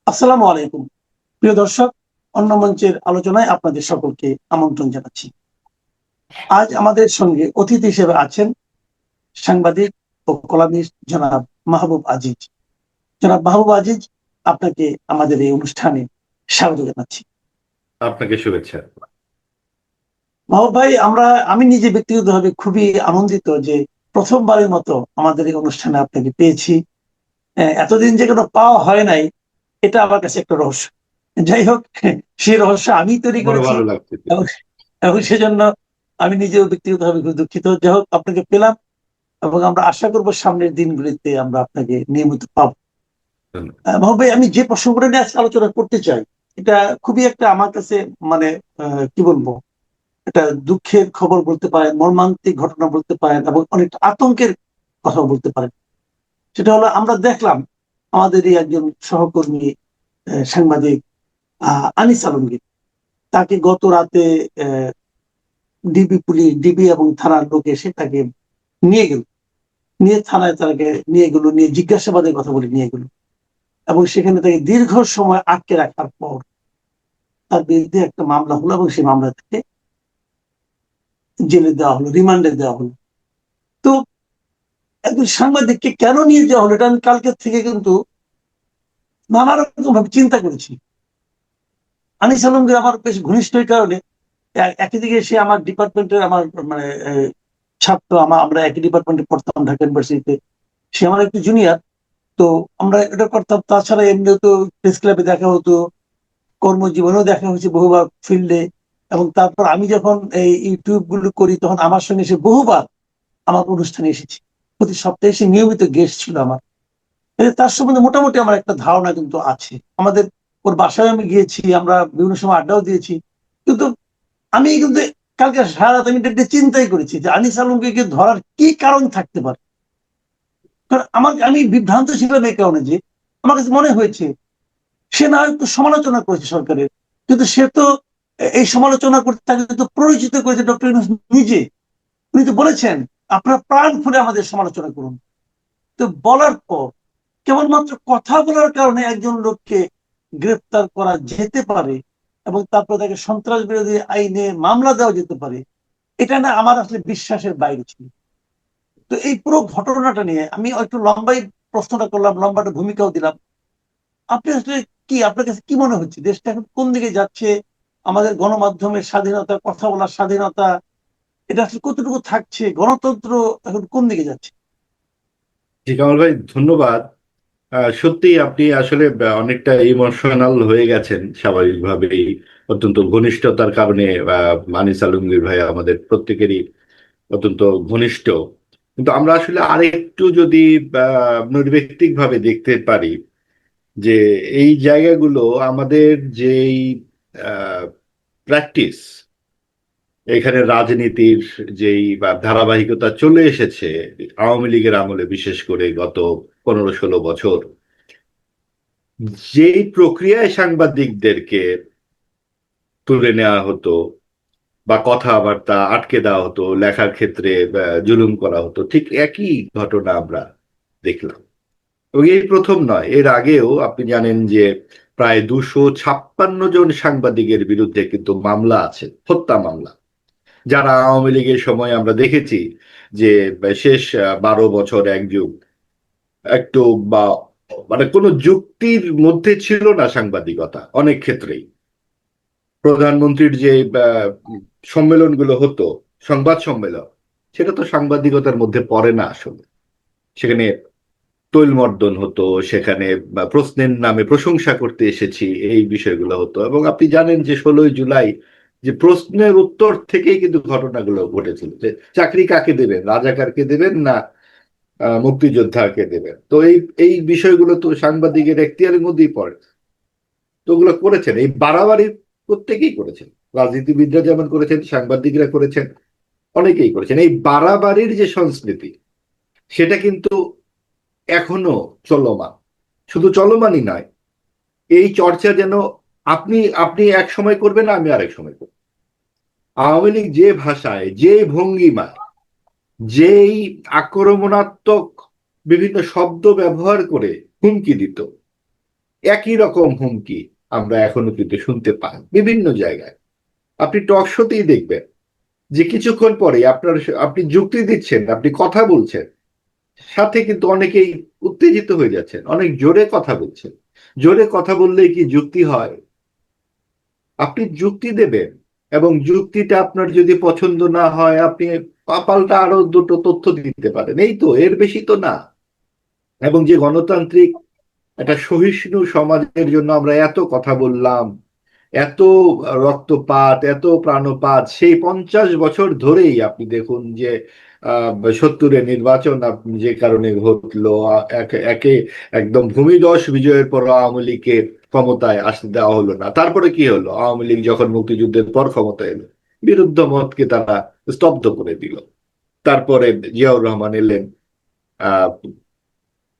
আসসালামু আলাইকুম। প্রিয় দর্শক, অন্য মঞ্চের আলোচনায় আপনাদের সকলকে আমন্ত্রণ জানাচ্ছি। আজ আমাদের সঙ্গে অতিথি হিসেবে আছেন সাংবাদিক ও কলামিস্ট জনাব মাহবুব আজিজ। জনাব মাহবুব আজিজ, আপনাকে আমাদের এই অনুষ্ঠানে স্বাগত জানাচ্ছি। আপনাকে শুভেচ্ছা। মাহবুব ভাই, আমি নিজে ব্যক্তিগতভাবে খুবই আনন্দিত যে প্রথমবারের মতো আমাদের এই অনুষ্ঠানে আপনাকে পেয়েছি। এতদিন যে কোনো পাওয়া হয় নাই, এটা আমার কাছে একটা রহস্য। যাই হোক, সেই রহস্য আমি তৈরি আমারও করেছি ভালো লাগছে। এবং এবং সেজন্য আমি নিজেও ব্যক্তিগতভাবে খুব দুঃখিত। যাই হোক, আপনাকে পেলাম এবং আমরা আশা করব সামনের দিনগুলিতে আমরা আপনাকে নিয়মিত পাবো। ধন্যবাদ। মাহবুব ভাই, আমি যে প্রসঙ্গটা নিয়ে আজকে আলোচনা করতে চাই, এটা খুবই একটা আমার কাছে মানে কি বলবো, এটা দুঃখের খবর বলতে পারেন, মর্মান্তিক ঘটনা বলতে পারেন এবং অনেকটা আতঙ্কের কথা বলতে পারেন। সেটা হলো, আমরা দেখলাম আমাদেরই একজন সহকর্মী সাংবাদিক আনিস আলমগীর, তাকে গত রাতে ডিবি এবং থানার লোক এসে তাকে নিয়ে গেল, নিয়ে থানায় তাকে নিয়ে গেল, নিয়ে জিজ্ঞাসাবাদের কথা বলে নিয়ে গেল এবং সেখানে তাকে দীর্ঘ সময় আটকে রাখার পর তার বিরুদ্ধে একটা মামলা হলো এবং সেই মামলা থেকে জেলে দেওয়া হলো, রিমান্ডে দেওয়া হলো। তো একজন সাংবাদিককে কেন নিয়ে যাওয়া হলো, এটা আমি কালকে থেকে কিন্তু নানা রকম ভাবে চিন্তা করেছি। আনিস আলমগীর আমার বেশ ঘনিষ্ঠ এই কারণে, একই দিকে সে আমার ডিপার্টমেন্টের আমার মানে ছাত্র, আমরা একই ডিপার্টমেন্টে পড়তাম ঢাকা ইউনিভার্সিটিতে। সে আমার একটু জুনিয়র। তো আমরা এটা করতাম, তাছাড়া এমনিও তো প্রেস ক্লাবে দেখা হতো, কর্মজীবনেও দেখা হয়েছে বহুবার ফিল্ডে। এবং তারপর আমি যখন এই ইউটিউব গুলো করি, তখন আমার সঙ্গে সে বহুবার আমার অনুষ্ঠানে এসেছি, প্রতি সপ্তাহে সে নিয়মিত গেস্ট ছিল আমার। তার সম্বন্ধে মোটামুটি আমার একটা ধারণা কিন্তু আছে। আমাদের ওর বাসায় আমি গিয়েছি, আমরা বিভিন্ন সময় আড্ডাও দিয়েছি। কিন্তু আমি কিন্তু কালকে সারা রাত আমি এটা চিন্তাই করেছি যে আনিস আলমকে ধরার কি কারণ থাকতে পারে। কারণ আমি বিভ্রান্ত ছিলাম এই কারণে যে আমার কাছে মনে হয়েছে সে না একটু সমালোচনা করেছে সরকারের, কিন্তু সে তো এই সমালোচনা করতে তাকে তো পরিচিত করেছে ডক্টর ইউনূস নিজে। উনি তো বলেছেন, আপনারা প্রাণ খুলে আমাদের সমালোচনা করুন। তো বলার পর কেবলমাত্র কথা বলার কারণে একজন লোককে গ্রেফতার করা যেতে পারে এবং তারপর তাকে সন্ত্রাস বিরোধী আইনে মামলা দেওয়া যেতে পারে, এটা না আমার আসলে বিশ্বাসের বাইরে ছিল। তো এই পুরো ঘটনাটা নিয়ে আমি একটু লম্বাই প্রশ্নটা করলাম, লম্বাটা ভূমিকাও দিলাম। আপনি আসলে কি, আপনার কাছে কি মনে হচ্ছে দেশটা এখন কোন দিকে যাচ্ছে? আমাদের গণমাধ্যমের স্বাধীনতা, কথা বলার স্বাধীনতা, এটা আসলে কতটুকু থাকছে? গণতন্ত্র এখন কোন দিকে যাচ্ছে? জি কামাল ভাই, ধন্যবাদ। সত্যি আপনি আসলে অনেকটা ইমোশনাল হয়ে গেছেন স্বাভাবিকভাবেই। অত্যন্ত ঘনিষ্ঠতার কারণে আনিস আলমগীর ভাই আমাদের প্রত্যেকেরই অত্যন্ত ঘনিষ্ঠ। কিন্তু আমরা আসলে আরেকটু যদি নৈর্ব্যক্তিক ভাবে দেখতে পারি যে এই জায়গাগুলো আমাদের যেই প্র্যাকটিস, এখানে রাজনীতির যেই ধারাবাহিকতা চলে এসেছে আওয়ামী লীগের আমলে, বিশেষ করে গত 15-16 বছর, যেই প্রক্রিয়ায় সাংবাদিকদেরকে তুলে নেওয়া হতো বা কথাবার্তা আটকে দেওয়া হতো, লেখার ক্ষেত্রে জুলুম করা হতো, ঠিক একই ঘটনা আমরা দেখলাম। এবং এই প্রথম নয়, এর আগেও আপনি জানেন যে প্রায় 256 জন সাংবাদিকের বিরুদ্ধে কিন্তু মামলা আছে, হত্যা মামলা, যারা আওয়ামী লীগের সময় আমরা দেখেছি যে শেষ 12 বছর, এক যুগ, একটু বা মানে কোনো যুক্তির মধ্যে ছিল না সাংবাদিকতা অনেক ক্ষেত্রেই। প্রধানমন্ত্রীর যে সম্মেলনগুলো হতো, সংবাদ সম্মেলন, সেটা তো সাংবাদিকতার মধ্যে পড়ে না আসলে। সেখানে তৈলমর্দন হতো, সেখানে প্রশ্নের নামে প্রশংসা করতে এসেছি, এই বিষয়গুলো হতো। এবং আপনি জানেন যে 16ই জুলাই যে প্রশ্নের উত্তর থেকেই কিন্তু ঘটনাগুলো ঘটেছিল, যে চাকরি কাকে দেবেন, রাজাকারকে দেবেন না মুক্তিযোদ্ধাকে দেবেন। তো এই এই বিষয়গুলো তো সাংবাদিকের এখতিয়ারের মধ্যেই পড়ে। তো ওগুলো করেছেন, এই বাড়াবাড়ি প্রত্যেকেই করেছেন, রাজনীতিবিদরা যেমন করেছেন, সাংবাদিকরা করেছেন, অনেকেই করেছেন। এই বাড়াবাড়ির যে সংস্কৃতি, সেটা কিন্তু এখনো চলমান। শুধু চলমানই নয়, এই চর্চা যেন আপনি আপনি এক সময় করবেন, আমি আরেক সময় করব। আওয়ামী লীগ যে ভাষায়, যে ভঙ্গিমায়, যেই আক্রমণাত্মক বিভিন্ন শব্দ ব্যবহার করে হুমকি দিত, একই রকম হুমকি আমরা এখনো কিন্তু শুনতে পাই বিভিন্ন জায়গায়। আপনি টক শোতেই দেখবেন যে কিছুক্ষণ পরে আপনি যুক্তি দিচ্ছেন, আপনি কথা বলছেন, সাথে কিন্তু অনেকেই উত্তেজিত হয়ে যাচ্ছেন, অনেক জোরে কথা বলছেন। জোরে কথা বললেই কি যুক্তি হয়? আপনি যুক্তি দেবেন, এবং যুক্তিটা আপনার যদি পছন্দ না হয় আপনি পাল্টা আরো দুটো তথ্য দিতে পারেন, এই তো, এর বেশি তো না। এবং যে গণতান্ত্রিক একটা সহিষ্ণু সমাজের জন্য আমরা এত কথা বললাম, এত রক্তপাত, এত প্রাণপাত, সেই 50 বছর ধরেই আপনি দেখুন যে 70-এর নির্বাচন যে কারণে ঘটলো, একে একদম ভূমিধস বিজয়ের পর আওয়ামী লীগকে ক্ষমতায় আসতে দেওয়া হলো না। তারপরে কি হলো? আওয়ামী লীগ যখন মুক্তিযুদ্ধের পর ক্ষমতায় এলো, বিরুদ্ধ মতকে তারা স্তব্ধ করে দিল। তারপরে জিয়াউর রহমান এলেন,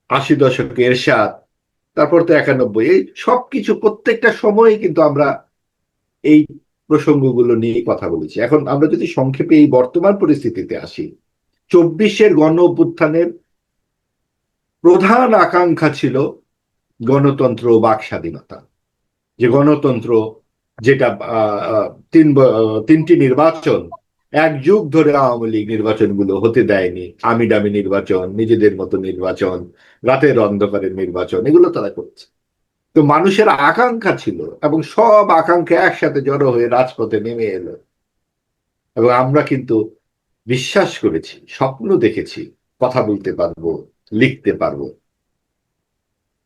80 দশকে এরশাদ, তারপর তো 91, এই সবকিছু প্রত্যেকটা সময়ে কিন্তু আমরা এই প্রসঙ্গগুলো নিয়ে কথা বলেছি। এখন আমরা যদি সংক্ষেপে এই বর্তমান পরিস্থিতিতে আসি, 24-এর গণ অভ্যুত্থানের প্রধান আকাঙ্ক্ষা ছিল গণতন্ত্র ও বাক স্বাধীনতা। যে গণতন্ত্র, যেটা তিনটি নির্বাচন এক যুগ ধরে আওয়ামী লীগ নির্বাচনগুলো হতে দেয়নি, আমি দামি নির্বাচন, নিজেদের মতো নির্বাচন, রাতের অন্ধকারের নির্বাচন, এগুলো তারা করছে। তো মানুষের আকাঙ্ক্ষা ছিল, এবং সব আকাঙ্ক্ষা একসাথে জড়ো হয়ে রাজপথে নেমে এলো। এবং আমরা কিন্তু বিশ্বাস করেছি, স্বপ্ন দেখেছি, কথা বলতে পারবো, লিখতে পারবো,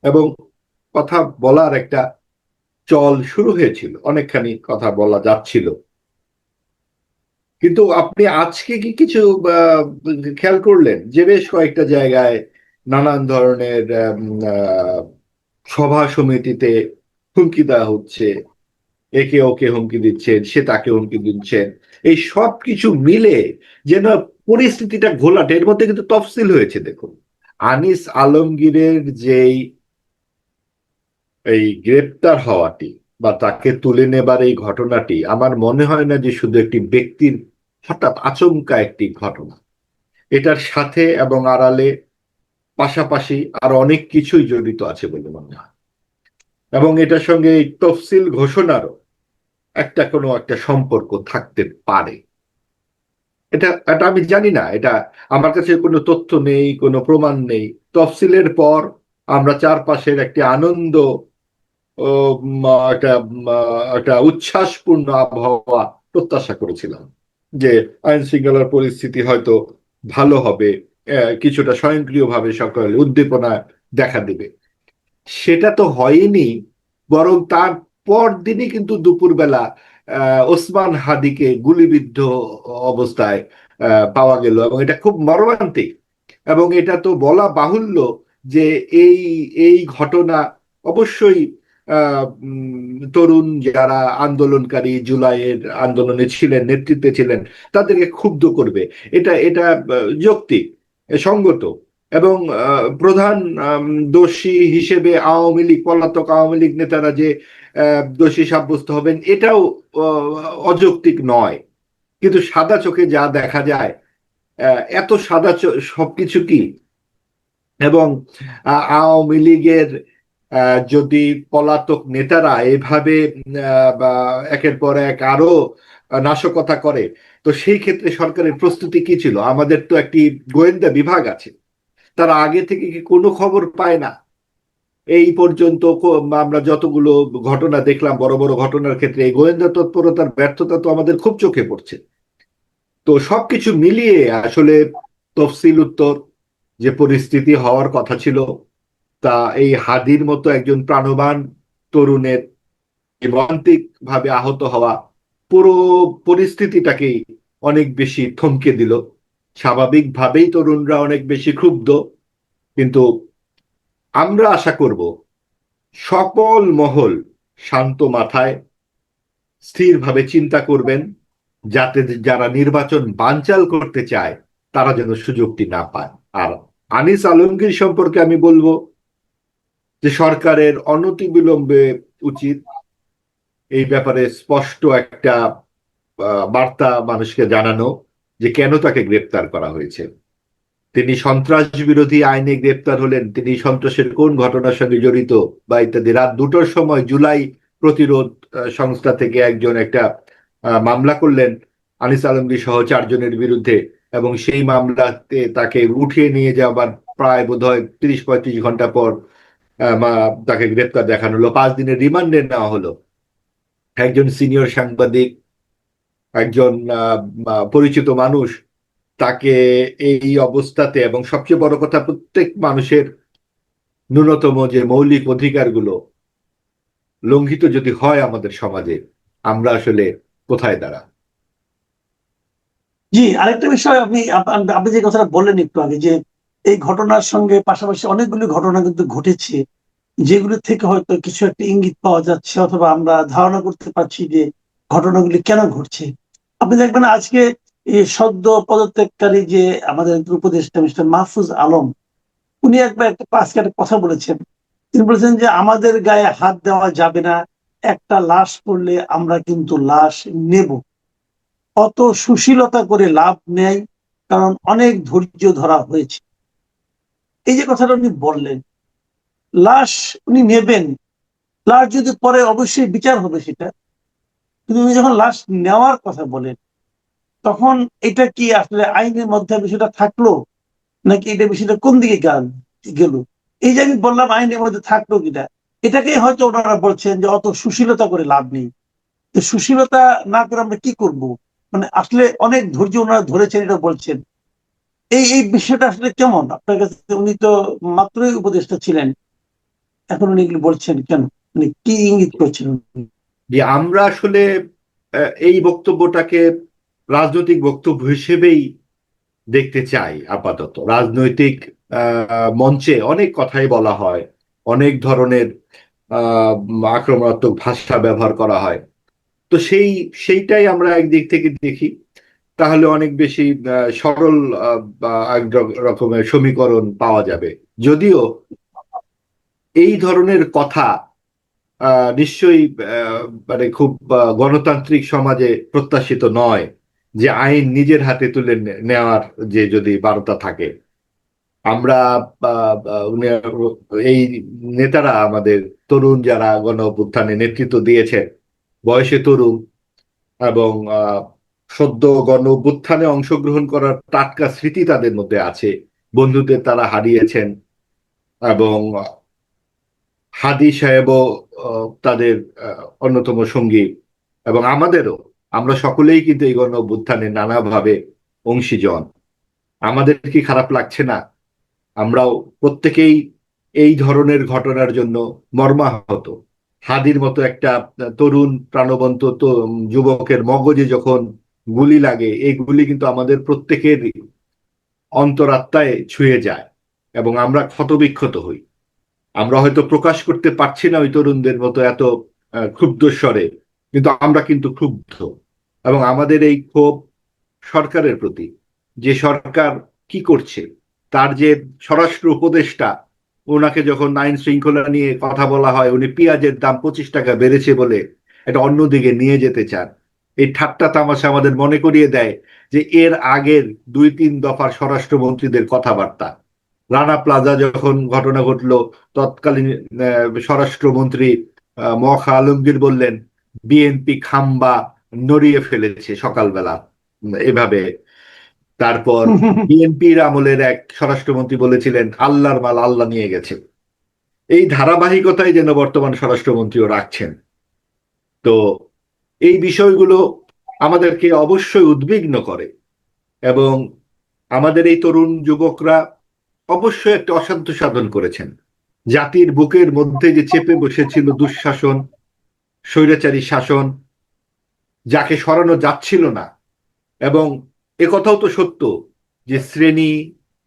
এবং কথা বলার একটা চল শুরু হয়েছিল, অনেকখানি কথা বলা যাচ্ছিল। কিন্তু আপনি আজকে কি কিছু খেয়াল করলেন যে বেশ কয়েকটা জায়গায় নানান ধরনের সভা সমিতিতে হুমকি দেওয়া হচ্ছে, একে ওকে হুমকি দিচ্ছেন, সে তাকে হুমকি দিচ্ছেন, এই সব কিছু মিলে যেন পরিস্থিতিটা ঘোলাটে। এর মধ্যে কিন্তু তফসিল হয়েছে, দেখুন, আনিস আলমগীরের যেই এই গ্রেপ্তার হওয়াটি বা তাকে তুলে নেবার এই ঘটনাটি, আমার মনে হয় না যে শুধু একটি ব্যক্তির হঠাৎ আচমকা একটি ঘটনা। এটার সাথে এবং আড়ালে পাশাপাশি আর অনেক কিছুই জড়িত আছে বলে মনে হয়, এবং এটার সঙ্গে এই তফসিল ঘোষণারও কোনো একটা সম্পর্ক থাকতে পারে। এটা এটা আমি জানি না, এটা আমার কাছে কোনো তথ্য নেই, কোনো প্রমাণ নেই। তফসিলের পর আমরা চারপাশের একটি আনন্দ ও একটা একটা উচ্ছ্বাসপূর্ণ আবহাওয়া প্রত্যাশা করেছিলাম, যে আইন শৃঙ্খলার পরিস্থিতি হয়তো ভালো হবে, কিছুটা স্বয়ংক্রিয়ভাবে সকল উদ্দীপনা দেখা দেবে। সেটা তো হয়নি, বরং তার পর দিনই কিন্তু দুপুরবেলা ওসমান হাদিকে গুলিবিদ্ধ অবস্থায় পাওয়া গেল, এবং এটা খুব মর্মান্তিক। এবং এটা তো বলা বাহুল্য যে এই এই ঘটনা অবশ্যই তরুণ যারা আন্দোলনকারী, জুলাইয়ের আন্দোলনে ছিলেন, নেতৃত্বে ছিলেন, তাদেরকে ক্ষুব্ধ করবে। এটা এটা যৌক্তিক, সঙ্গত। এবং প্রধান দোষী হিসেবে আওয়ামী লীগ, পলাতক আওয়ামী লীগ নেতারা যে দোষী সাব্যস্ত হবেন, এটাও অযৌক্তিক নয়। কিন্তু সাদা চোখে যা দেখা যায়, এত সাদা সবকিছু কি? এবং আওয়ামী লীগের যদি পলাতক নেতারা এভাবে একের পর এক আরো নাশকতা করে, তো সেই ক্ষেত্রে সরকারের প্রস্তুতি কি ছিল? আমাদের তো একটি গোয়েন্দা বিভাগ আছে, তারা আগে থেকে কি কোনো খবর পায় না? এই পর্যন্ত আমরা যতগুলো ঘটনা দেখলাম, বড় বড় ঘটনার ক্ষেত্রে এই গোয়েন্দা তৎপরতার ব্যর্থতা তো আমাদের খুব চোখে পড়ছে। তো সবকিছু মিলিয়ে আসলে তফসিল উত্তর যে পরিস্থিতি হওয়ার কথা ছিল, তা এই হাদির মতো একজন প্রাণবান তরুণের মর্মান্তিক ভাবে আহত হওয়া পুরো পরিস্থিতিটাকেই অনেক বেশি থমকে দিল। স্বাভাবিকভাবেই তরুণরা অনেক বেশি ক্ষুব্ধ, কিন্তু আমরা আশা করব সকল মহল শান্ত মাথায় স্থিরভাবে চিন্তা করবেন, যাতে যারা নির্বাচন বানচাল করতে চায় তারা যেন সুযোগটি না পায়। আর আনিস আলমগীর সম্পর্কে আমি বলবো যে সরকারের অনতিবিলম্বে উচিত এই ব্যাপারে স্পষ্ট একটা বার্তা মানুষকে জানানো, যে কেন তাকে গ্রেপ্তার করা হয়েছে। তিনি সন্ত্রাস বিরোধী আইনে গ্রেপ্তার হলেন, তিনি সন্ত্রাসের কোন ঘটনার সঙ্গে জড়িত বা ইত্যাদি। রাত 2টোর সময় জুলাই প্রতিরোধ সংস্থা থেকে একজন একটা মামলা করলেন আনিস আলমগীর সহ 4 জনের বিরুদ্ধে, এবং সেই মামলাতে তাকে উঠিয়ে নিয়ে যাবার প্রায় বোধহয় 30-35 ঘন্টা পর তাকে গ্রেপ্তার দেখানো হলো, 5 দিনের রিমান্ডে নেওয়া হলো। একজন সিনিয়র সাংবাদিক, একজন পরিচিত মানুষ, তাকে এই অবস্থাতে, এবং সবচেয়ে বড় কথা প্রত্যেক মানুষের ন্যূনতম যে মৌলিক অধিকারগুলো লঙ্ঘিত যদি হয় আমাদের সমাজে, আমরা আসলে কোথায় দাঁড়া। জি, আরেকটা বিষয় আপনি যে কথাটা বললেন একটু আগে, যে এই ঘটনার সঙ্গে পাশাপাশি অনেকগুলি ঘটনা কিন্তু ঘটেছে, যেগুলি থেকে হয়তো কিছু একটা ইঙ্গিত পাওয়া যাচ্ছে, অথবা আমরা ধারণা করতে পারছি যে ঘটনাগুলি কেন ঘটছে। আপনি দেখবেন আজকে এই সদ্য পদত্যাগকারী যে আমাদের উপদেষ্টা মিস্টার মাহফুজ আলম, উনি একবার আজকে একটা কথা বলেছেন। তিনি বলেছেন যে আমাদের গায়ে হাত দেওয়া যাবে না, একটা লাশ পড়লে আমরা কিন্তু লাশ নেব, অত সুশীলতা করে লাভ নেই, কারণ অনেক ধৈর্য ধরা হয়েছে। এই যে কথাটা উনি বললেন, লাশ উনি নেবেন, লাশ যদি পরে অবশ্যই বিচার হবে সেটা, কিন্তু উনি যখন লাশ নেওয়ার কথা বলেন, তখন এটা কি আসলে আইনের মধ্যে বিষয়টা থাকলো, নাকি এটা বিষয়টা কোন দিকে গেল? এই যে আমি বললাম আইনের মধ্যে থাকলো কিনা, এটাকেই হয়তো ওনারা বলছেন যে অত সুশীলতা করে লাভ নেই। তো সুশীলতা না করে আমরা কি করব? মানে আসলে অনেক ধৈর্য ওনারা ধরেছেন এটা বলছেন। এই এই বিষয়টা আসলে কেমন আপনার কাছে? উনি তো মাত্রই উপদেষ্টা ছিলেন, এখন উনি এগুলো বলছেন কেন? মানে কি ইঙ্গিত করছেন উনি? যে আমরা আসলে এই বক্তব্যটাকে রাজনৈতিক বক্তব্য হিসেবেই দেখতে চাই। আপাতত রাজনৈতিক মঞ্চে অনেক কথাই বলা হয়, অনেক ধরনের আহ আক্রমণাত্মক ভাষা ব্যবহার করা হয়। তো সেইটাই আমরা একদিক থেকে দেখি, তাহলে অনেক বেশি সরল বা এক রকমের সমীকরণ পাওয়া যাবে। যদিও এই ধরনের কথা নিশ্চয়ই মানে খুব গণতান্ত্রিক সমাজে প্রত্যাশিত নয়, যে আইন নিজের হাতে তুলে নেওয়ার যে যদি বারতা থাকে। আমরা এই নেতারা আমাদের তরুণ যারা গণ অভ্যুত্থানে নেতৃত্ব দিয়েছেন, বয়সে তরুণ, এবং সদ্য গণ অভ্যুত্থানে অংশগ্রহণ করার টাটকা স্মৃতি তাদের মধ্যে আছে। বন্ধুদের তারা হারিয়েছেন, এবং হাদি সাহেবও তাদের অন্যতম সঙ্গী, এবং আমাদেরও। আমরা সকলেই কিন্তু এই গণ অভ্যুত্থানে নানাভাবে অংশীজন। আমাদের কি খারাপ লাগছে না? আমরাও প্রত্যেকেই এই ধরনের ঘটনার জন্য মর্মাহত। হাদির মতো একটা তরুণ প্রাণবন্ত যুবকের মগজে যখন গুলি লাগে, এই গুলি কিন্তু আমাদের প্রত্যেকের অন্তরাত্মায় ছুঁয়ে যায়, এবং আমরা ক্ষতবিক্ষত হই। আমরা হয়তো প্রকাশ করতে পারছি না ওই তরুণদের মতো এত ক্ষুব্ধ স্বরে, কিন্তু আমরা কিন্তু ক্ষুব্ধ। এবং আমাদের এই ক্ষোভ সরকারের প্রতি, যে সরকার কি করছে, তার যে স্বরাষ্ট্র উপদেষ্টা, ওনাকে যখন আইন শৃঙ্খলা নিয়ে কথা বলা হয়, উনি পেঁয়াজের দাম 25 টাকা বেড়েছে বলে এটা অন্যদিকে নিয়ে যেতে চান। এই ঠাট্টা তামাশা আমাদের মনে করিয়ে দেয় যে এর আগের 2-3 দফার স্বরাষ্ট্রমন্ত্রীদের কথাবার্তা। রানা প্লাজা যখন ঘটনা ঘটলো, তৎকালীন স্বরাষ্ট্রমন্ত্রী মখা আলমগীর বললেন বিএনপি খাম্বা নড়িয়ে ফেলেছে সকালবেলা, এভাবে। তারপর বিএনপির আমলের এক স্বরাষ্ট্রমন্ত্রী বলেছিলেন আল্লাহর মাল আল্লাহ নিয়ে গেছে। এই ধারাবাহিকতাই যেন বর্তমান স্বরাষ্ট্রমন্ত্রীও রাখছেন। তো এই বিষয়গুলো আমাদেরকে অবশ্যই উদ্বিগ্ন করে, এবং আমাদের এই তরুণ যুবকরা অবশ্যই একটা অসাধ্য সাধন করেছেন। জাতির বুকের মধ্যে যে চেপে বসেছিল দুঃশাসন, স্বৈরাচারী শাসন, যাকে সরানো যাচ্ছিল না। এবং একথাও তো সত্য যে শ্রেণী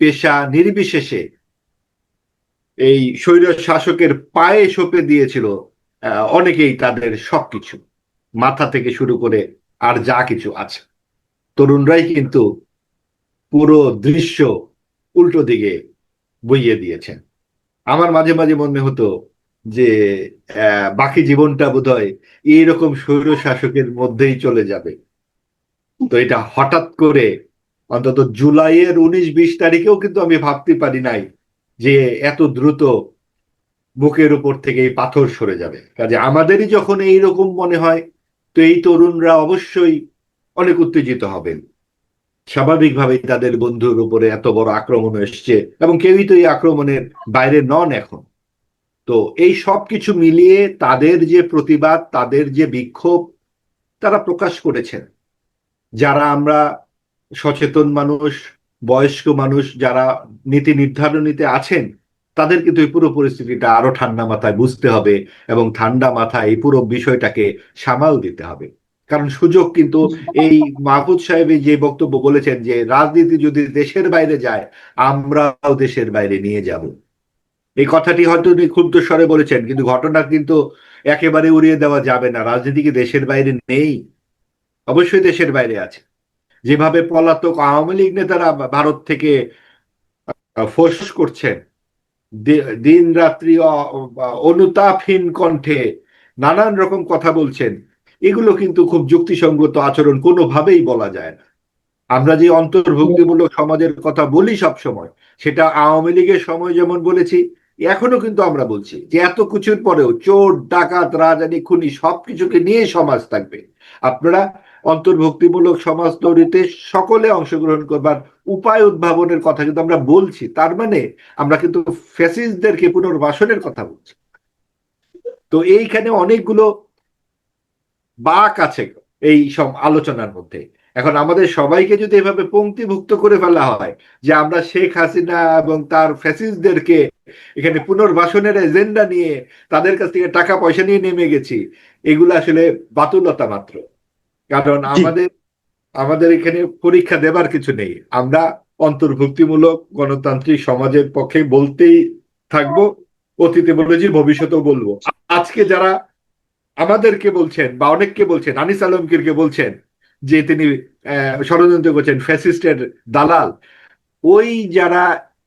পেশা নির্বিশেষে এই স্বৈর শাসকের পায়ে সঁপে দিয়েছিল অনেকেই তাদের সবকিছু, মাথা থেকে শুরু করে আর যা কিছু আছে। তরুণরাই কিন্তু পুরো দৃশ্য উল্টো দিকে বইয়ে দিয়েছেন। আমার মাঝে মাঝে মনে হতো যে বাকি জীবনটা বোধহয় এইরকম স্বৈর শাসকের মধ্যেই চলে যাবে। তো এটা হঠাৎ করে অন্তত জুলাইয়ের 19-20 তারিখেও কিন্তু আমি ভাবতে পারি নাই যে এত দ্রুত বুকের উপর থেকে এই পাথর সরে যাবে। কাজে আমাদেরই যখন এইরকম মনে হয়, তো এই তরুণরা অবশ্যই অনেক উত্তেজিত হবেন। স্বাভাবিকভাবেই তাদের বন্ধুর উপরে এত বড় আক্রমণ এসছে, এবং কেউই তো এই আক্রমণের বাইরে নন এখন। তো এই সব কিছু মিলিয়ে তাদের যে প্রতিবাদ, তাদের যে বিক্ষোভ তারা প্রকাশ করেছেন। যারা আমরা সচেতন মানুষ, বয়স্ক মানুষ যারা নীতি নির্ধারণীতে আছেন, তাদের কিন্তু এই পুরো পরিস্থিতিটা আরো ঠান্ডা মাথায় বুঝতে হবে এবং ঠান্ডা মাথায় এই পুরো বিষয়টাকে সামাল দিতে হবে। কারণ সুযোগ কিন্তু, এই মাহফুজ সাহেব যে বক্তব্য বলেছেন যে রাজনীতি যদি দেশের বাইরে যায়, আমরাও দেশের বাইরে নিয়ে যাব, এই কথাটি হয়তো উনি ক্ষুব্ধ স্বরে বলেছেন, কিন্তু ঘটনা কিন্তু একেবারে উড়িয়ে দেওয়া যাবে না। রাজনীতি কি দেশের বাইরে নেই? অবশ্যই দেশের বাইরে আছে। যেভাবে পলাতক আওয়ামী লীগ নেতারা ভারত থেকে ফোর্স করছেন, দিন রাত্রি অনুতাপহীন কণ্ঠে নানান রকম কথা বলছেন, এগুলো কিন্তু খুব যুক্তিসঙ্গত আচরণ কোনোভাবেই বলা যায় না। আমরা যে অন্তর্ভুক্তিমূলক সমাজের কথা বলি সব সময়, সেটা আওয়ামী লীগের সময় যেমন বলেছি, এখনো কিন্তু আমরা বলছি যে এত কিছুর পরেও চোর ডাকাত রাজানি খুনি সবকিছুকে নিয়ে সমাজ থাকবে। আপনারা অন্তর্ভুক্তিমূলক সমাজ তৈরিতে সকলে অংশগ্রহণ করবার উপায় উদ্ভাবনের কথা কিন্তু আমরা বলছি। তার মানে আমরা কিন্তু ফ্যাসিস্টদেরকে পুনর্বাসনের কথা বলছি। তো এইখানে অনেকগুলো বাঁক আছে এই সব আলোচনার মধ্যে। এখন আমাদের সবাইকে যদি এভাবে পঙ্ক্তিভুক্ত করে ফেলা হয় যে আমরা শেখ হাসিনা এবং তার ফ্যাসিস্টদেরকে এখানে পুনর্বাসনের এজেন্ডা নিয়ে তাদের কাছ থেকে টাকা পয়সা নিয়ে নেমে গেছি, এগুলো আসলে বাতুলতা মাত্র। কারণ জি। আমাদের আমাদের এখানে পরীক্ষা দেবার কিছু নেই। আমরা অন্তর্ভুক্তিমূলক গণতান্ত্রিক সমাজের পক্ষে বলতেই থাকবো, অতীতে বলেছি, ভবিষ্যতেও বলবো। আজকে যারা আমাদেরকে বলছেন বা অনেককে বলছেন, আনিস আলমগীরকে বলছেন যে তিনি ষড়যন্ত্র করছেন, ফ্যাসিস্টের দালাল, ওই যারা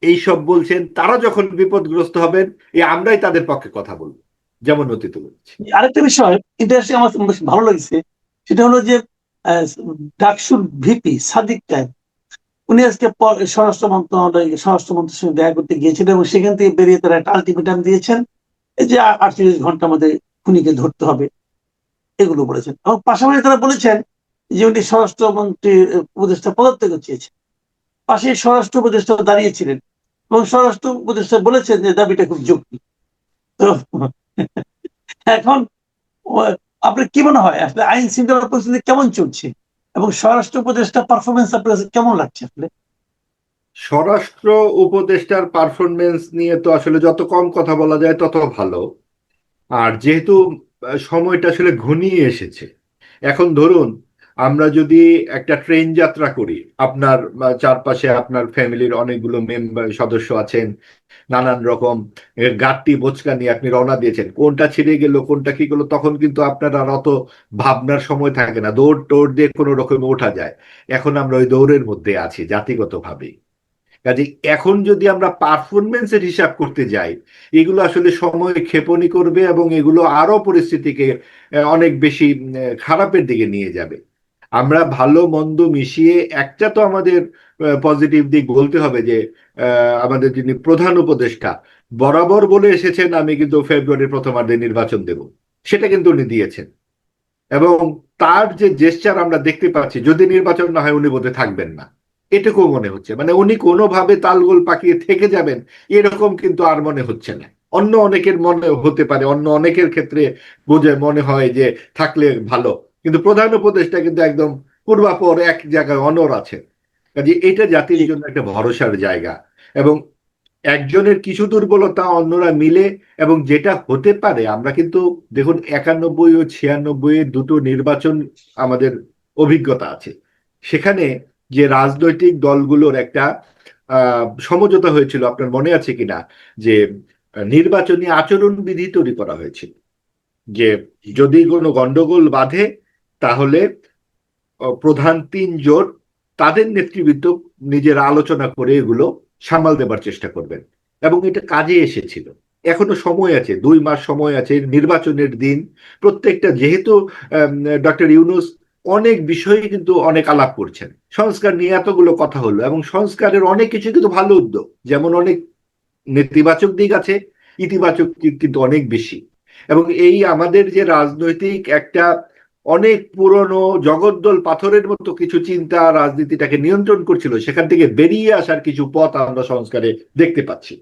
এইসব বলছেন তারা যখন বিপদগ্রস্ত হবেন, আমরাই তাদের পক্ষে কথা বলবো, যেমন অতীতে বলছি। আরেকটা বিষয় ইন্টারেস্টিং আমার বেশ ভালো লাগছে, সেটা হলো যে ডাকসুর ভিপি সাদিক কায়েম, উনি আজকে স্বরাষ্ট্রমন্ত্রীর সঙ্গে দেখা করতে গিয়েছিলেন এবং সেখান থেকে বেরিয়ে তারা একটা আলটিমেটাম দিয়েছেন, এই যে 48 ঘন্টার মধ্যে খুনিকে ধরতে হবে, এগুলো বলেছেন। এবং পাশাপাশি তারা বলেছেন যে উনি স্বরাষ্ট্রমন্ত্রীর উপদেষ্টা পদত্যাগ চেয়েছেন, পাশে স্বরাষ্ট্র উপদেষ্টা দাঁড়িয়েছিলেন এবং স্বরাষ্ট্র উপদেষ্টা বলেছেন যে দাবিটা খুব যৌক্তিক। তো এখন আপনার কি মনে হয় আসলে আইন শৃঙ্খলা পরিস্থিতি কেমন চলছে এবং স্বরাষ্ট্র উপদেষ্টা পারফরমেন্স আপনার কাছে কেমন লাগছে আসলে? স্বরাষ্ট্র উপদেষ্টার পারফরমেন্স নিয়ে তো আসলে যত কম কথা বলা যায় তত ভালো। আর যেহেতু সময়টা আসলে ঘনিয়ে এসেছে, এখন ধরুন আমরা যদি একটা ট্রেন যাত্রা করি, আপনার চারপাশে আপনার ফ্যামিলির অনেকগুলো মেম্বার সদস্য আছেন, নানান রকম গাঁটটি বোচকা নিয়ে আপনি রওনা দিয়েছেন, কোনটা ছিঁড়ে গেল কোনটা কি গেলো তখন কিন্তু আপনার আর অত ভাবনার সময় থাকে না, দৌড় টোড় দিয়ে কোনো রকমে ওঠা যায়। এখন আমরা ওই দৌড়ের মধ্যে আছি জাতিগতভাবেই। কাজে এখন যদি আমরা পারফরমেন্সের হিসাব করতে যাই, এগুলো আসলে সময় ক্ষেপণী করবে এবং এগুলো আরো পরিস্থিতিকে অনেক বেশি খারাপের দিকে নিয়ে যাবে। আমরা ভালো মন্দ মিশিয়ে একটা তো আমাদের পজিটিভ দিক বলতে হবে যে আমাদের যিনি প্রধান উপদেষ্টা বরাবর বলে এসেছেন আমি কিন্তু ফেব্রুয়ারির প্রথমার্ধে নির্বাচন দেব, সেটা কিন্তু উনি দিয়েছেন। এবং তার যে জেস্চার আমরা দেখতে পাচ্ছি, যদি নির্বাচন না হয় উনি বোধহয় থাকবেন না, এটুকু মনে হচ্ছে। মানে উনি কোনোভাবে তালগোল পাকিয়ে থেকে যাবেন এরকম কিন্তু আর মনে হচ্ছে না। অন্য অনেকের মনে হতে পারে, অন্য অনেকের ক্ষেত্রে বোঝে মনে হয় যে থাকলে ভালো, কিন্তু প্রধান উপদেষ্টা কিন্তু একদম পূর্বাপর এক জায়গায় অনড় আছে। কাজে এটা জাতির জন্য একটা ভরসার জায়গা। এবং একজনের কিছু দুর্বলতা অন্যরা মিলে, এবং যেটা হতে পারে আমরা কিন্তু দেখুন 91 ও 96 এর দুটো নির্বাচন আমাদের অভিজ্ঞতা আছে, সেখানে যে রাজনৈতিক দলগুলোর একটা সমঝোতা হয়েছিল, আপনার মনে আছে কিনা, যে নির্বাচনী আচরণবিধি তৈরি করা হয়েছিল, যে যদি কোনো গন্ডগোল বাধে তাহলে প্রধান তিন জোট তাদের নেতৃবৃন্দ নিজের আলোচনা করে এগুলো সামাল দেবার চেষ্টা করবেন, এবং এটা কাজে এসেছিল। এখনো সময় আছে, 2 মাস সময় আছে নির্বাচনের দিন। প্রত্যেকটা যেহেতু ডক্টর ইউনূস অনেক বিষয়ে কিন্তু অনেক আলাপ করছেন, সংস্কার নিয়ে এতগুলো কথা হলো, এবং সংস্কারের অনেক কিছু কিন্তু ভালো উদ্যোগ, যেমন অনেক নেতিবাচক দিক আছে, ইতিবাচক দিক কিন্তু অনেক বেশি। এবং এই আমাদের যে রাজনৈতিক একটা অনেক পুরনো জগদ্দল পাথরের মতো কিছু চিন্তা রাজনীতিটাকে নিয়ন্ত্রণ করছিল, সেখান থেকে বেরিয়ে আসার কিছু পথ আমরা সংস্কারে দেখতে পাচ্ছি।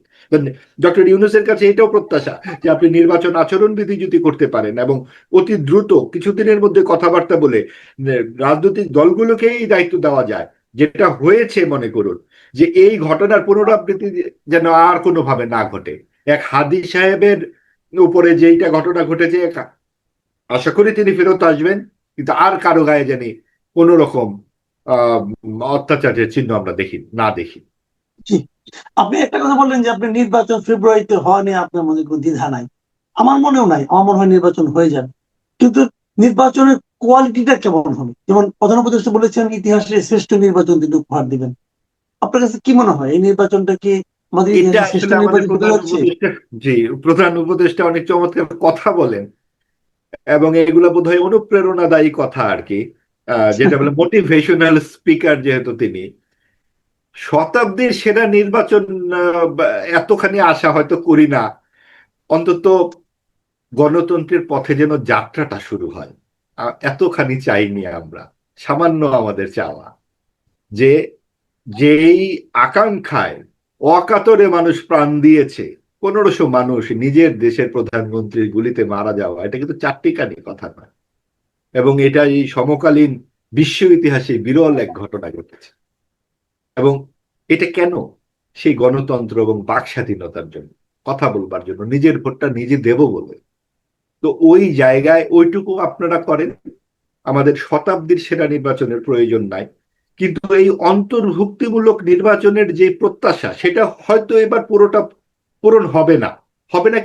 ডক্টর ইউনূসের কাছে এটাও প্রত্যাশা যে আপনি নির্বাচন আচরণবিধি যদি করতে পারেন এবং অতি দ্রুত কিছুদিনের মধ্যে কথাবার্তা বলে রাজনৈতিক দলগুলোকেই দায়িত্ব দেওয়া যায়, যেটা হয়েছে মনে করুন, যে এই ঘটনার পুনরাবৃত্তি যেন আর কোনোভাবে না ঘটে। এক হাদি সাহেবের উপরে যেইটা ঘটনা ঘটেছে, আশা করি তিনি ফেরত আসবেন, কিন্তু আর কারো গায়ে জানি কোন রকম আহ অত্যাচারের চিহ্ন আমরা দেখি। জি, আপনি একটা কথা বললেন যে আপনি নির্বাচন ফেব্রুয়ারিতে হওয়া নিয়ে আপনার মনে কোনো দ্বিধা নাই। আমার মনেও নাই, আমার মনে হয় নির্বাচন হয়ে যাবে। কিন্তু নির্বাচনের কোয়ালিটিটা কেমন হবে? যেমন প্রধান উপদেষ্টা বলেছেন ইতিহাসের শ্রেষ্ঠ নির্বাচন তিনি উপহার দিবেন। আপনার কাছে কি মনে হয় এই নির্বাচনটা কি আমাদের এটা ইতিহাসের শ্রেষ্ঠ আসলে আমাদের নির্বাচন হতে প্রধান যাচ্ছে? উপদেষ্টা, জি, প্রধান উপদেষ্টা অনেক চমৎকার কথা বলেন, এবং এগুলা বোধহয় অনুপ্রেরণাদায়ী কথা আর কি, যেটা বলে মোটিভেশনাল স্পিকার, যেহেতু তিনি শতাব্দীর সেরা নির্বাচন, এতখানি আশা হয়তো করি না। অন্তত গণতন্ত্রের পথে যেন যাত্রাটা শুরু হয়, এতখানি চাইনি আমরা। সামান্য আমাদের চাওয়া যে যেই আকাঙ্ক্ষায় অকাতরে মানুষ প্রাণ দিয়েছে, 1500 মানুষ নিজের দেশের প্রধানমন্ত্রীর গুলিতে মারা যাওয়া, এটা কিন্তু চারটিখানি কথা নয়, এবং এটা এই সমকালীন বিশ্ব ইতিহাসে বিরল এক ঘটনা ঘটেছে। এবং এটা কেন? সেই গণতন্ত্র এবং বাক স্বাধীনতার জন্য, কথা বলবার জন্য, নিজের ভোটটা নিজে দেব বলে। তো ওই জায়গায় ওইটুকু আপনারা করেন, আমাদের শতাব্দীর সেরা নির্বাচনের প্রয়োজন নাই। কিন্তু এই অন্তর্ভুক্তিমূলক নির্বাচনের যে প্রত্যাশা, সেটা হয়তো এবার পুরোটা পূরণ হবে না,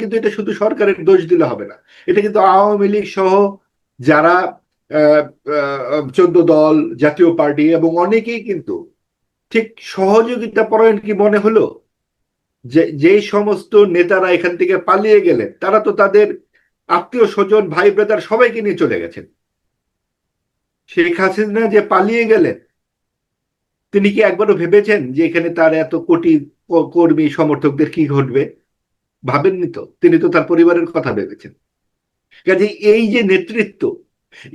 কিন্তু এটা শুধু সরকারের দোষ দিলে হবে না। এটা কিন্তু আওয়ামী লীগ সহ যারা 14 দল, জাতীয় পার্টি এবং অনেকেই কিন্তু ঠিক সহযোগিতা পরায়ণ কি মনে হলো, যে যেই সমস্ত নেতারা এখান থেকে পালিয়ে গেলেন, তারা তো তাদের আত্মীয় স্বজন, ভাই ব্রাদার সবাইকে নিয়ে চলে গেছেন। শেখ হাসিনা যে পালিয়ে গেলেন, তিনি কি একবারও ভেবেছেন যে এখানে তার এত কোটি কর্মী সমর্থকদের কি ঘটবে? ভাবেননি তো, তিনি তো তার পরিবারের কথা ভেবেছেন। কাজে এই যে নেতৃত্ব,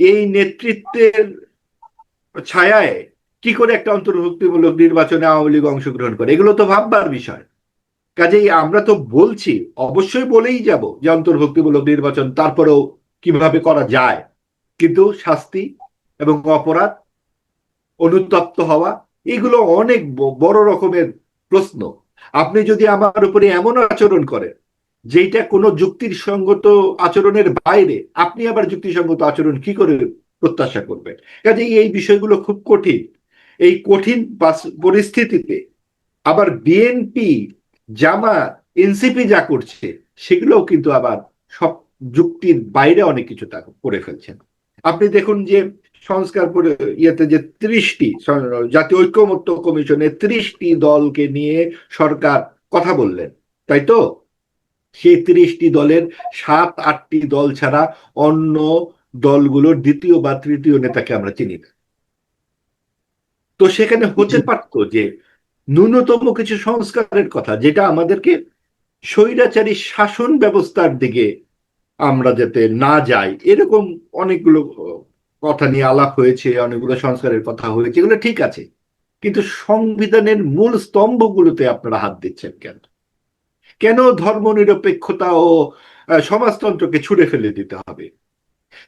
এই নেতৃত্বের ছায়ায় কি করে একটা অন্তর্ভুক্তিমূলক নির্বাচনে আওয়ামী লীগ অংশগ্রহণ করে, এগুলো তো ভাববার বিষয়। কাজেই আমরা তো বলছি, অবশ্যই বলেই যাব যে অন্তর্ভুক্তিমূলক নির্বাচন, তারপরেও কিভাবে করা যায়, কিন্তু শাস্তি এবং অপরাধ, অনুতপ্ত হওয়া, এগুলো অনেক বড় রকমের প্রশ্ন। আপনি যদি আমার উপরে এমন আচরণ করেন যেটা কোনো যুক্তির সঙ্গত আচরণের বাইরে, আপনি আবার যুক্তিসঙ্গত আচরণ কি করে প্রত্যাশা করবেন? কাজেই এই বিষয়গুলো খুব কঠিন। এই কঠিন পরিস্থিতিতে আবার বিএনপি, জামাত, এনসিপি যা করছে, সেগুলোও কিন্তু আবার সব যুক্তির বাইরে অনেক কিছু তা করে ফেলছেন। আপনি দেখুন যে সংস্কার ইয়েতে যে 30টি জাতীয় ঐক্যমত্য কমিশনে 30টি দলকে নিয়ে সরকার কথা বললেন, তাই তো? সেই 30টি দলের 7-8টি দল ছাড়া অন্য দলগুলোর দ্বিতীয় বা তৃতীয় নেতাকে আমরা চিনি না। তো সেখানে হতে পারতো যে ন্যূনতম কিছু সংস্কারের কথা, যেটা আমাদেরকে স্বৈরাচারী শাসন ব্যবস্থার দিকে আমরা যাতে না যাই, এরকম অনেকগুলো কথা নিয়ে আলাপ হয়েছে, অনেকগুলো সংস্কারের কথা হয়েছে, এগুলো ঠিক আছে। কিন্তু সংবিধানের মূল স্তম্ভগুলোতে আপনারা হাত দিচ্ছেন কেন? কেন ধর্মনিরপেক্ষতা ও সমাজতন্ত্রকে ছুঁড়ে ফেলে দিতে হবে?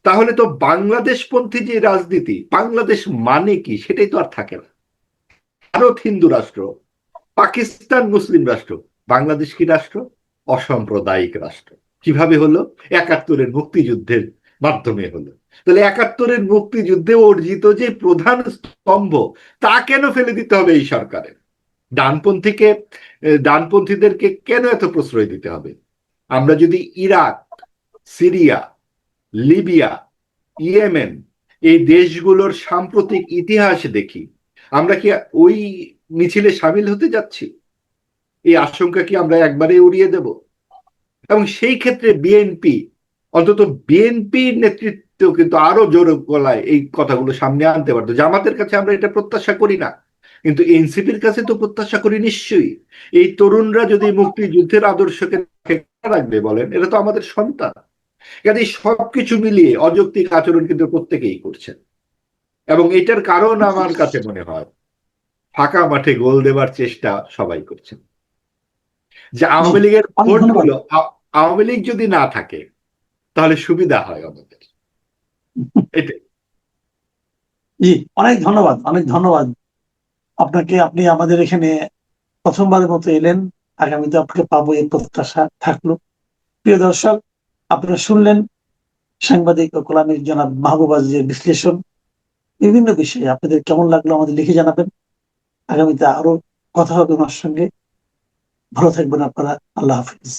তাহলে তো বাংলাদেশপন্থী যে রাজনীতি, বাংলাদেশ মানে কি সেটাই তো আর থাকে না। ভারত হিন্দু রাষ্ট্র, পাকিস্তান মুসলিম রাষ্ট্র, বাংলাদেশ কি রাষ্ট্র? অসাম্প্রদায়িক রাষ্ট্র। কিভাবে হলো? 71-এর মুক্তিযুদ্ধের মাধ্যমে হলো। তাহলে 71-এর মুক্তিযুদ্ধে অর্জিত যে প্রধান স্তম্ভ, তা কেন ফেলে দিতে হবে এই সরকারের? ডানপন্থীকে, ডানপন্থীদেরকে কেন এত প্রশ্রয় দিতে হবে? আমরা যদি ইরাক, সিরিয়া, লিবিয়া, ইয়েমেন, এই দেশগুলোর সাম্প্রতিক ইতিহাস দেখি, আমরা কি ওই মিছিলে সামিল হতে যাচ্ছি? এই আশঙ্কা কি আমরা একবারে উড়িয়ে দেব? এবং সেই ক্ষেত্রে বিএনপি, অন্তত বিএনপির নেতৃত্ব তো কিন্তু আরো জোর গলায় এই কথাগুলো সামনে আনতে পারতো। জামাতের কাছে আমরা এটা প্রত্যাশা করি না, কিন্তু এনসিপির কাছে তো প্রত্যাশা করি নিশ্চয়ই। এই তরুণরা যদি মুক্তিযুদ্ধের আদর্শকে রাখবে বলেন, এটা তো আমাদের সন্তান। কাজে সবকিছু মিলিয়ে অযৌক্তিক আচরণ কিন্তু প্রত্যেকেই করছেন, এবং এটার কারণ আমার কাছে মনে হয় ফাঁকা মাঠে গোল দেবার চেষ্টা সবাই করছেন। যে জি, আওয়ামী লীগের অনেক ধন্যবাদ। ভোটগুলো, আওয়ামী লীগ যদি না থাকে তাহলে সুবিধা হয় আমাদের, এটাই। জি, অনেক ধন্যবাদ, অনেক ধন্যবাদ আপনাকে। আপনি আমাদের এখানে প্রথমবারের মতো এলেন, আগামীতে আপনাকে পাবো এই প্রত্যাশা থাকলো। প্রিয় দর্শক, আপনারা শুনলেন সাংবাদিক ও কলামিক জনাব মাহবুব আজিজের বিশ্লেষণ বিভিন্ন বিষয়ে। আপনাদের কেমন লাগলো আমাদের লিখে জানাবেন। আগামীতে আরো কথা হবে ওনার সঙ্গে। ভালো থাকবেন আপনারা। আল্লাহ হাফিজ।